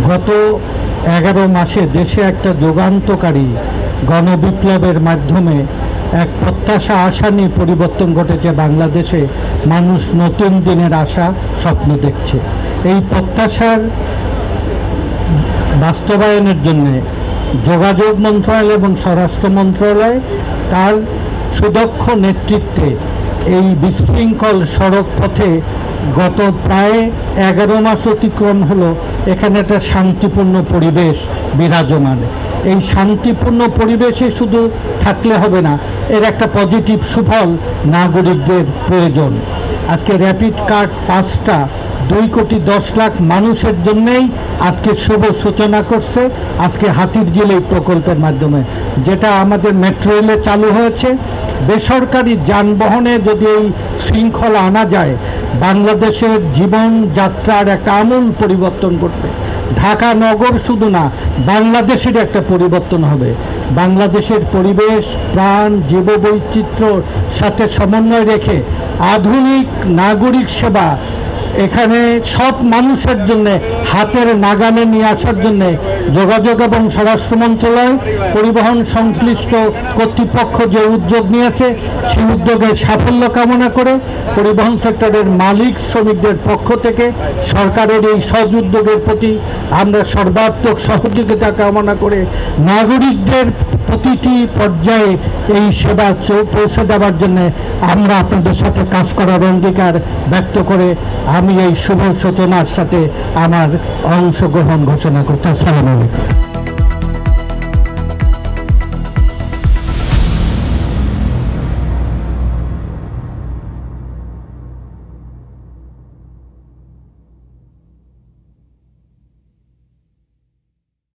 গত 11 মাসে দেশে একটা যুগান্তকারী গণবিপ্লবের মাধ্যমে এক প্রত্যাশা আশা নিয়ে পরিবর্তন ঘটেছে। বাংলাদেশে মানুষ নতুন দিনের আশা স্বপ্ন দেখছে। এই প্রত্যাশার বাস্তবায়নের জন্য যোগাযোগ মন্ত্রণালয় এবং স্বরাষ্ট্র মন্ত্রণালয় তার সুদক্ষ নেতৃত্বে এই বিশৃঙ্খল সড়ক পথে গত প্রায় 11 মাস অতিক্রম হলো, এখানে একটা শান্তিপূর্ণ পরিবেশ বিরাজমান। এই শান্তিপূর্ণ পরিবেশে শুধু থাকলে হবে না, এর একটা পজিটিভ সুফল নাগরিকদের প্রয়োজন। আজকে র্যাপিড কার্ড 5টা 2,10,00,000 মানুষের জন্যেই আজকে শুভ সূচনা করছে আজকে হাতিরঝিল এই প্রকল্পের মাধ্যমে, যেটা আমাদের মেট্রো রেলে চালু হয়েছে। বেসরকারি যানবাহনে যদি এই শৃঙ্খলা আনা যায়, বাংলাদেশের জীবনযাত্রার একটা আমূল পরিবর্তন করবে। ঢাকা নগর শুধু না, বাংলাদেশের একটা পরিবর্তন হবে। বাংলাদেশের পরিবেশ, প্রাণ, জীববৈচিত্র্যর সাথে সমন্বয় রেখে আধুনিক নাগরিক সেবা এখানে সব মানুষের জন্য হাতের নাগালে নিয়ে আসার জন্য যোগাযোগ এবং স্বরাষ্ট্র মন্ত্রণালয়, পরিবহন সংশ্লিষ্ট কর্তৃপক্ষ যে উদ্যোগ নিয়েছে, সেই উদ্যোগের সাফল্য কামনা করে পরিবহন সেক্টরের মালিক শ্রমিকদের পক্ষ থেকে সরকারের এই সহজ উদ্যোগের প্রতি আমরা সর্বাত্মক সহযোগিতা কামনা করে নাগরিকদের প্রতিটি পর্যায়ে এই সেবা পৌঁছে দেওয়ার জন্য আমরা আপনাদের সাথে কাজ করার অঙ্গীকার ব্যক্ত করে আমি এই শুভ সূচনার সাথে আমার অংশগ্রহণ ঘোষণা করছি। আসসালামু আলাইকুম।